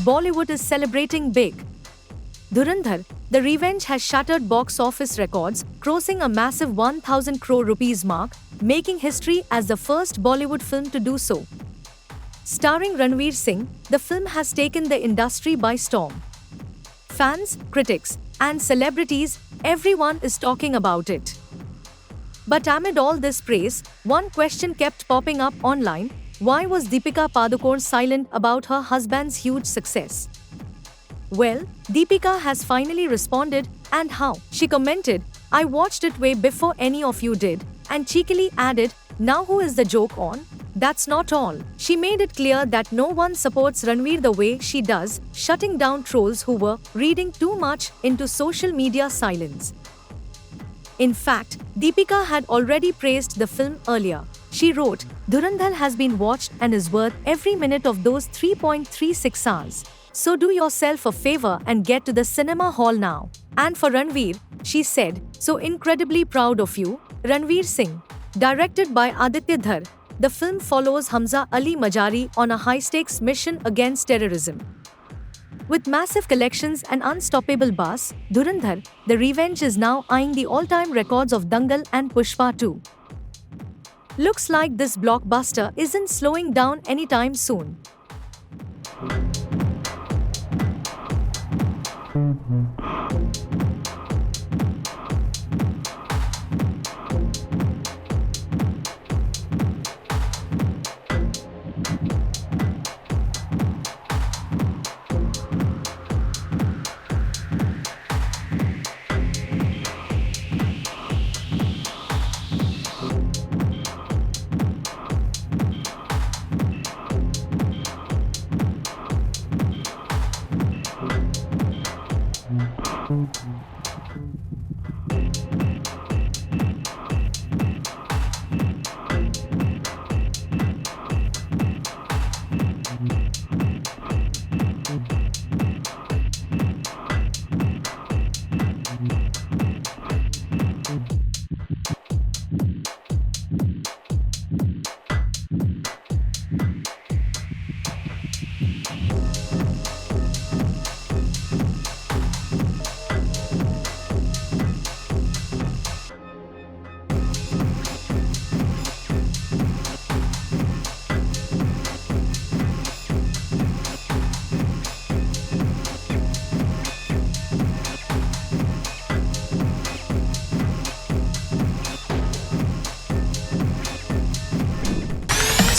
Bollywood is celebrating big. Dhurandhar, The Revenge has shattered box office records, crossing a massive 1,000 crore rupees mark, making history as the first Bollywood film to do so. Starring Ranveer Singh, the film has taken the industry by storm. Fans, critics, and celebrities, everyone is talking about it. But amid all this praise, one question kept popping up online: why was Deepika Padukone silent about her husband's huge success? Well, Deepika has finally responded, and how? She commented, "I watched it way before any of you did," and cheekily added, "Now who is the joke on?" That's not all. She made it clear that no one supports Ranveer the way she does, shutting down trolls who were reading too much into social media silence. In fact, Deepika had already praised the film earlier. She wrote, "Dhurandhar has been watched and is worth every minute of those 3.36 hours. So do yourself a favor and get to the cinema hall now." And for Ranveer, she said, "So incredibly proud of you, Ranveer Singh." Directed by Aditya Dhar, the film follows Hamza Ali Majari on a high-stakes mission against terrorism. With massive collections and unstoppable buzz, Dhurandhar, The Revenge is now eyeing the all-time records of Dangal and Pushpa 2. Looks like this blockbuster isn't slowing down anytime soon.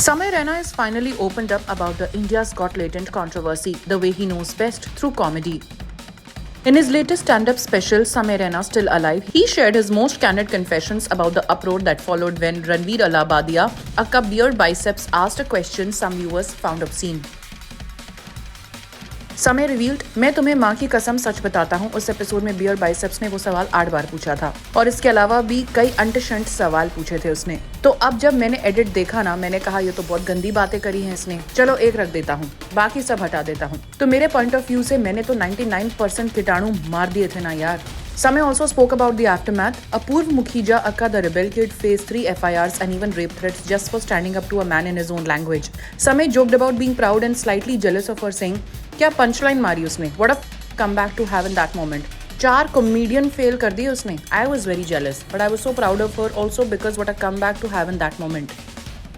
Samay Raina has finally opened up about the India's Got Latent controversy the way he knows best, through comedy. In his latest stand-up special, Samay Raina Still Alive, he shared his most candid confessions about the uproar that followed when Ranveer Allahabadia, aka Beard Biceps, asked a question some viewers found obscene. समय revealed, मैं तुम्हें माँ की कसम सच बताता हूँ, उस episode में बियर बाइसेप्स ने वो सवाल 8 बार पूछा था और इसके अलावा भी कई अंटशंट सवाल पूछे थे उसने। तो अब जब मैंने एडिट देखा ना, मैंने कहा ये तो बहुत गंदी बातें करी हैं इसने, चलो एक रख देता हूँ, बाकी सब हटा देता हूँ। तो मेरे पॉइंट ऑफ व्यू से मैंने तो 99% कीटाणु मार दिए थे ना यार। Samay also spoke about the aftermath. Apurv Mukhija, aka the rebel kid, faced 3 FIRs and even rape threats just for standing up to a man in his own language. Samay joked about being proud and slightly jealous of her, saying, "क्या punchline मारी उसने? What a comeback to have in that moment." 4 comedian fail कर दिए उसने. I was very jealous, but I was so proud of her also because what a comeback to have in that moment.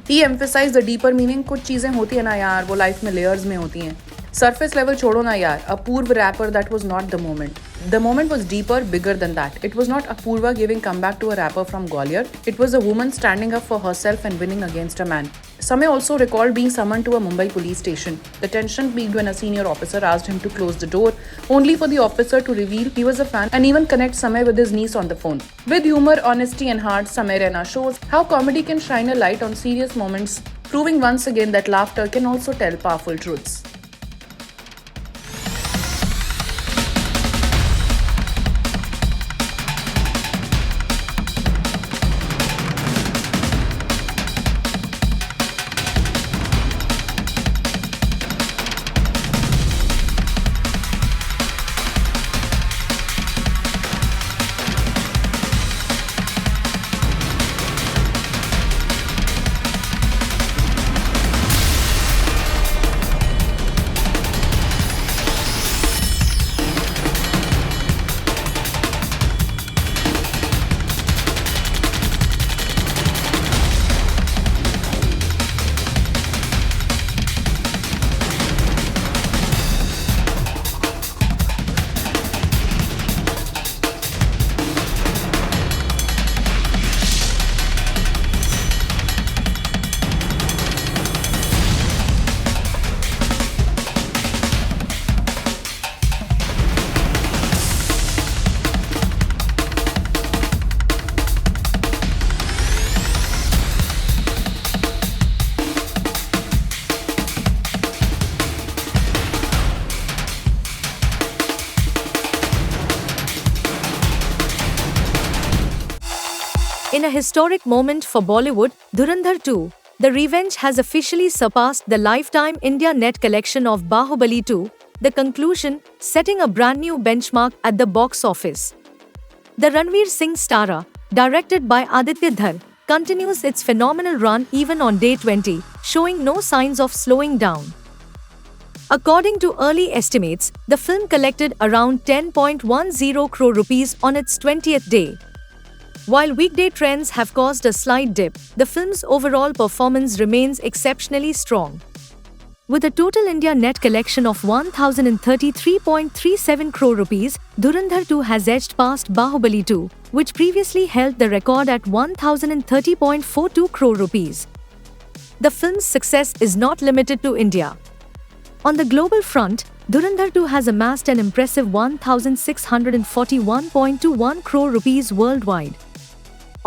He emphasized the deeper meaning. कुछ चीजें होती है ना यार, वो लाइफ में layers में होती हैं. Surface level छोड़ो ना यार. Apurva rapper, that was not the moment. The moment was deeper, bigger than that. It was not Apurva giving comeback to a rapper from Gwalior. It was a woman standing up for herself and winning against a man. Samay also recalled being summoned to a Mumbai police station. The tension peaked when a senior officer asked him to close the door, only for the officer to reveal he was a fan and even connect Samay with his niece on the phone. With humor, honesty and heart, Samay Raina shows how comedy can shine a light on serious moments, proving once again that laughter can also tell powerful truths. In a historic moment for Bollywood, Dhurandhar 2, The Revenge has officially surpassed the lifetime India net collection of Bahubali 2, the conclusion setting a brand new benchmark at the box office. The Ranveer Singh starrer, directed by Aditya Dhar, continues its phenomenal run even on day 20, showing no signs of slowing down. According to early estimates, the film collected around 10.10 crore rupees on its 20th day. While weekday trends have caused a slight dip, the film's overall performance remains exceptionally strong. With a total India net collection of 1033.37 crore rupees, Dhurandhar 2 has edged past Bahubali 2, which previously held the record at 1030.42 crore rupees. The film's success is not limited to India. On the global front, Dhurandhar 2 has amassed an impressive 1641.21 crore rupees worldwide.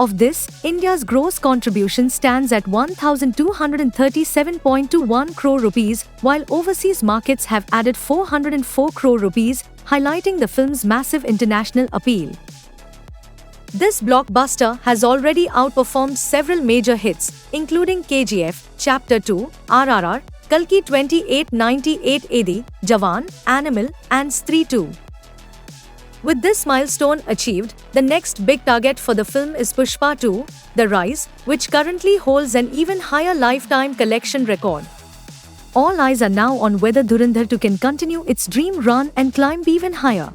Of this, India's gross contribution stands at 1237.21 crore rupees, while overseas markets have added 404 crore rupees, highlighting the film's massive international appeal. This blockbuster has already outperformed several major hits, including KGF, Chapter 2, RRR, Kalki 2898 AD, Jawan, Animal, and Stree 2. With this milestone achieved, the next big target for the film is Pushpa 2, The Rise, which currently holds an even higher lifetime collection record. All eyes are now on whether Dhurandhar 2 can continue its dream run and climb even higher.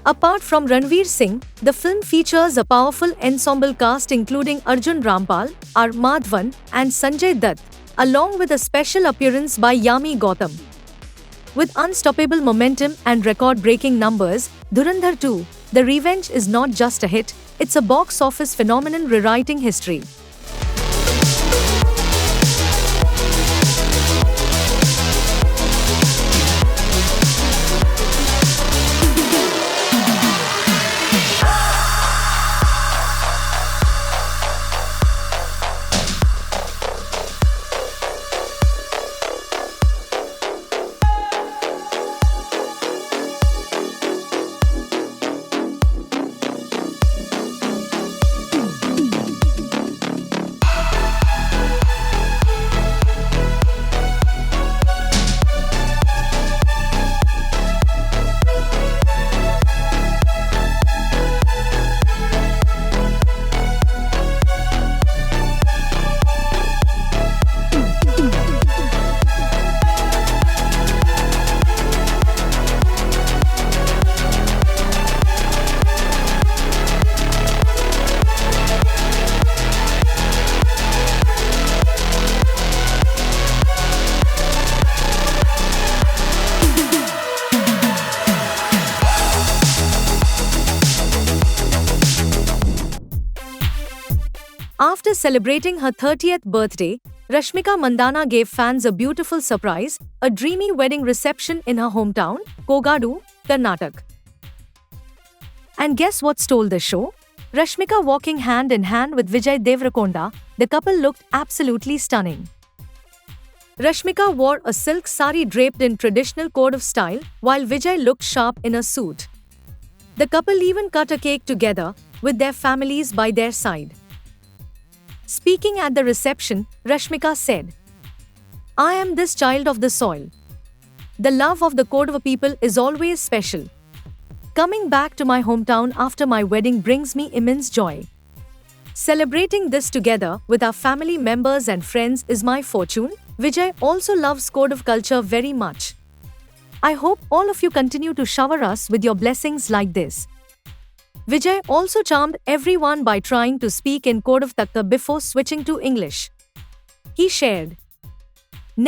Apart from Ranveer Singh, the film features a powerful ensemble cast including Arjun Rampal, R. Madhavan, and Sanjay Dutt, along with a special appearance by Yami Gautam. With unstoppable momentum and record-breaking numbers, Dhurandhar 2, The Revenge is not just a hit, it's a box office phenomenon rewriting history. After celebrating her 30th birthday, Rashmika Mandanna gave fans a beautiful surprise, a dreamy wedding reception in her hometown, Kogadu, Karnataka. And guess what stole the show? Rashmika walking hand in hand with Vijay Deverakonda, the couple looked absolutely stunning. Rashmika wore a silk sari draped in traditional code of style, while Vijay looked sharp in a suit. The couple even cut a cake together, with their families by their side. Speaking at the reception, Rashmika said, "I am this child of the soil. The love of the Kodava people is always special. Coming back to my hometown after my wedding brings me immense joy. Celebrating this together with our family members and friends is my fortune." Vijay also loves Kodava culture very much. "I hope all of you continue to shower us with your blessings like this." Vijay also charmed everyone by trying to speak in Kodava Takka before switching to English. He shared,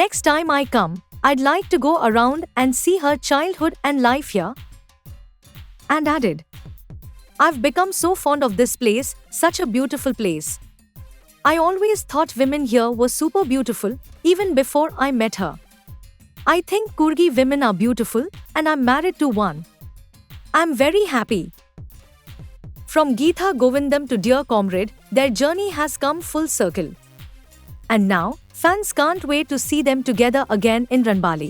"Next time I come, I'd like to go around and see her childhood and life here." And added, "I've become so fond of this place, such a beautiful place. I always thought women here were super beautiful, even before I met her. I think Kurgi women are beautiful, and I'm married to one. I'm very happy." From Geetha Govindam to Dear Comrade, their journey has come full circle. And now, fans can't wait to see them together again in Ranbali.